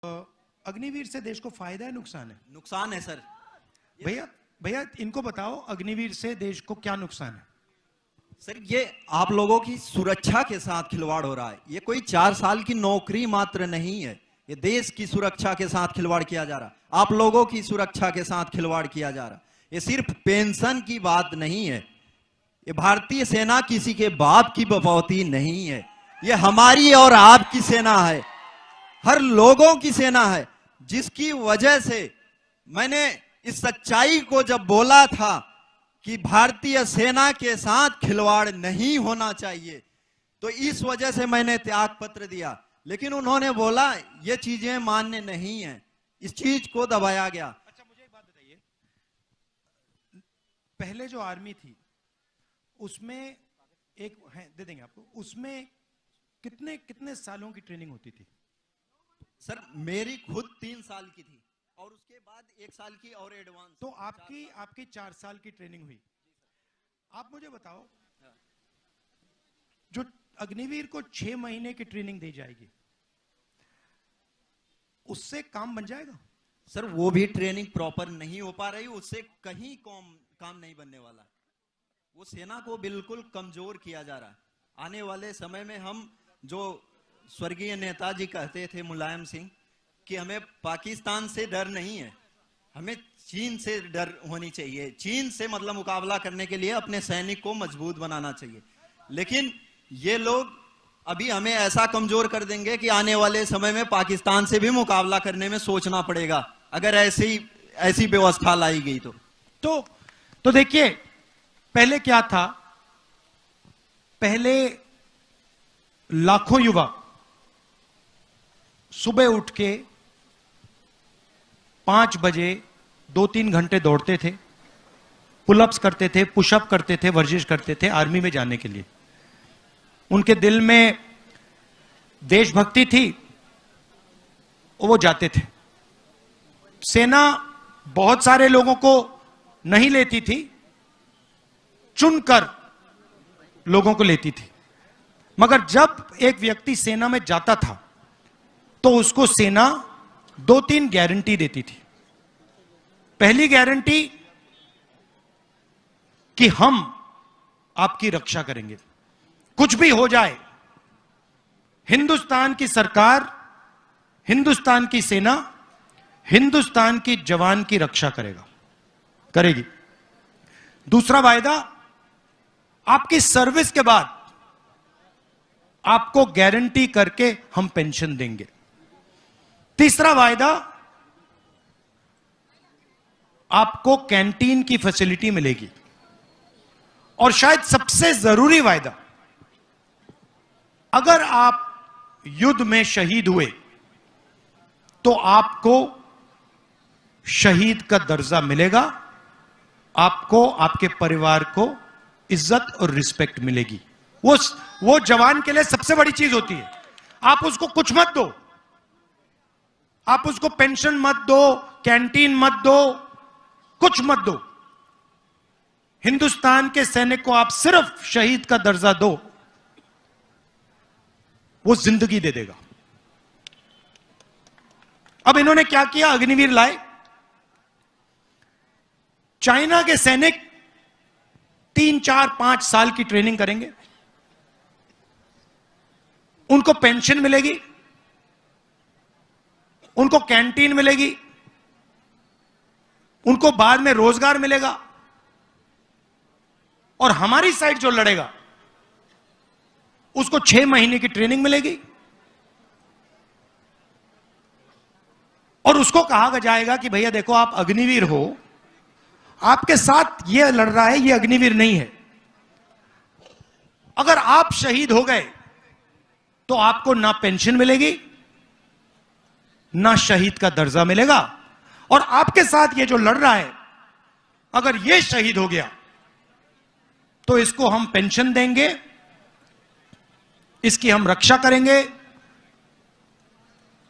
अग्निवीर से देश को फायदा है नुकसान है? नुकसान है सर। भैया इनको बताओ अग्निवीर से देश को क्या नुकसान है? सर ये आप लोगों की सुरक्षा के साथ खिलवाड़ हो रहा है। ये कोई 4 साल की नौकरी मात्र नहीं है, ये देश की सुरक्षा के साथ खिलवाड़ किया जा रहा, आप लोगों की सुरक्षा के साथ खिलवाड़ किया जा रहा। ये सिर्फ पेंशन की बात नहीं है, ये भारतीय सेना किसी के बाप की बपौती नहीं है, ये हमारी और आपकी सेना है, हर लोगों की सेना है, जिसकी वजह से मैंने इस सच्चाई को जब बोला था कि भारतीय सेना के साथ खिलवाड़ नहीं होना चाहिए, तो इस वजह से मैंने त्याग पत्र दिया। लेकिन उन्होंने बोला ये चीजें मान्य नहीं है, इस चीज को दबाया गया। अच्छा मुझे एक बात बताइए, पहले जो आर्मी थी उसमें एक है, दे देंगे आपको, उसमें कितने कितने सालों की ट्रेनिंग होती थी? सर मेरी खुद 3 साल की थी और उसके बाद 1 साल की और एडवांस। तो आपकी 4 साल की ट्रेनिंग हुई। आप मुझे बताओ, जो अग्निवीर को 6 महीने की ट्रेनिंग दी जाएगी उससे काम बन जाएगा? सर वो भी ट्रेनिंग प्रॉपर नहीं हो पा रही, उससे कहीं काम नहीं बनने वाला। वो सेना को बिल्कुल कमजोर किया जा रहा है। आने वाले समय में हम जो स्वर्गीय नेताजी कहते थे मुलायम सिंह कि हमें पाकिस्तान से डर नहीं है, हमें चीन से डर होनी चाहिए, चीन से मतलब मुकाबला करने के लिए अपने सैनिक को मजबूत बनाना चाहिए। लेकिन ये लोग अभी हमें ऐसा कमजोर कर देंगे कि आने वाले समय में पाकिस्तान से भी मुकाबला करने में सोचना पड़ेगा, अगर ऐसी व्यवस्था लाई गई तो देखिए, पहले क्या था, पहले लाखों युवा सुबह उठ के 5 बजे 2-3 घंटे दौड़ते थे, पुलअप्स करते थे, पुशअप करते थे, वर्जिश करते थे आर्मी में जाने के लिए। उनके दिल में देशभक्ति थी, वो जाते थे। सेना बहुत सारे लोगों को नहीं लेती थी, चुनकर लोगों को लेती थी। मगर जब एक व्यक्ति सेना में जाता था तो उसको सेना 2-3 गारंटी देती थी। पहली गारंटी कि हम आपकी रक्षा करेंगे, कुछ भी हो जाए, हिंदुस्तान की सरकार, हिंदुस्तान की सेना, हिंदुस्तान की जवान की रक्षा करेगी। दूसरा वायदा, आपकी सर्विस के बाद आपको गारंटी करके हम पेंशन देंगे। तीसरा वायदा, आपको कैंटीन की फैसिलिटी मिलेगी। और शायद सबसे जरूरी वायदा, अगर आप युद्ध में शहीद हुए तो आपको शहीद का दर्जा मिलेगा, आपको आपके परिवार को इज्जत और रिस्पेक्ट मिलेगी। वो जवान के लिए सबसे बड़ी चीज होती है। आप उसको कुछ मत दो, आप उसको पेंशन मत दो, कैंटीन मत दो, कुछ मत दो। हिंदुस्तान के सैनिक को आप सिर्फ शहीद का दर्जा दो, वो जिंदगी दे देगा। अब इन्होंने क्या किया, अग्निवीर लाए। चाइना के सैनिक 3, 4, 5 साल की ट्रेनिंग करेंगे, उनको पेंशन मिलेगी, उनको कैंटीन मिलेगी, उनको बाद में रोजगार मिलेगा। और हमारी साइड जो लड़ेगा उसको 6 महीने की ट्रेनिंग मिलेगी और उसको कहा जाएगा कि भैया देखो आप अग्निवीर हो, आपके साथ ये लड़ रहा है, ये अग्निवीर नहीं है। अगर आप शहीद हो गए तो आपको ना पेंशन मिलेगी, ना शहीद का दर्जा मिलेगा, और आपके साथ ये जो लड़ रहा है अगर ये शहीद हो गया तो इसको हम पेंशन देंगे, इसकी हम रक्षा करेंगे,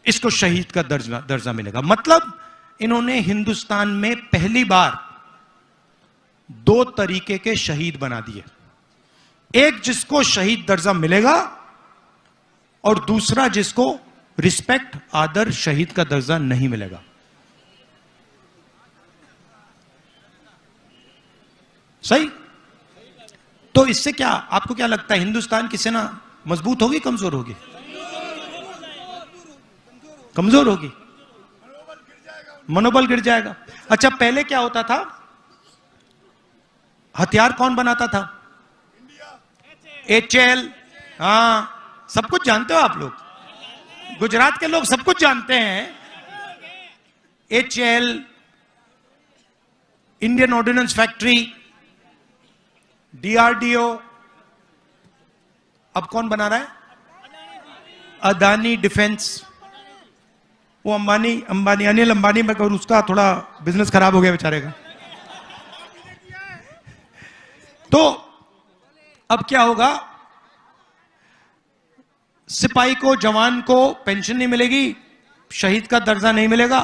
इसको शहीद का दर्जा मिलेगा। मतलब इन्होंने हिंदुस्तान में पहली बार 2 तरीके के शहीद बना दिए। एक जिसको शहीद दर्जा मिलेगा और दूसरा जिसको रिस्पेक्ट, आदर, शहीद का दर्जा नहीं मिलेगा। सही? तो इससे क्या, आपको क्या लगता है, हिंदुस्तान की सेना मजबूत होगी, कमजोर होगी? कमजोर होगी, मनोबल गिर जाएगा। अच्छा, पहले क्या होता था? हथियार कौन बनाता था? HAL। हाँ, सब कुछ जानते हो आप लोग, गुजरात के लोग सब कुछ जानते हैं। HAL, Indian ordnance factory, DRDO। अब कौन बना रहा है? अदानी डिफेंस। वो अंबानी अनिल अंबानी में, और उसका थोड़ा बिजनेस खराब हो गया बेचारे का। तो अब क्या होगा? सिपाही को, जवान को पेंशन नहीं मिलेगी, शहीद का दर्जा नहीं मिलेगा,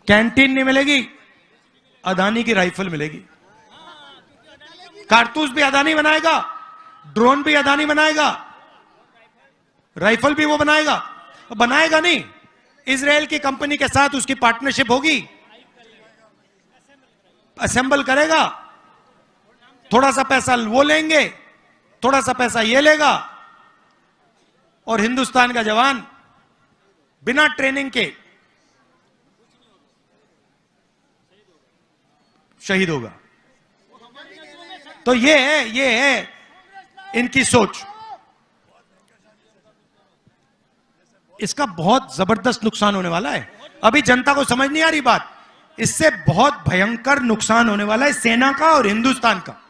कैंटीन नहीं मिलेगी, अदानी की राइफल मिलेगी। कारतूस भी अदानी बनाएगा, ड्रोन भी अदानी बनाएगा, राइफल भी वो बनाएगा। बनाएगा नहीं, इजराइल की कंपनी के साथ उसकी पार्टनरशिप होगी, असेंबल करेगा, थोड़ा सा पैसा वो लेंगे, थोड़ा सा पैसा ये लेगा, और हिंदुस्तान का जवान बिना ट्रेनिंग के शहीद होगा। तो ये है इनकी सोच। इसका बहुत जबरदस्त नुकसान होने वाला है। अभी जनता को समझ नहीं आ रही बात, इससे बहुत भयंकर नुकसान होने वाला है सेना का और हिंदुस्तान का।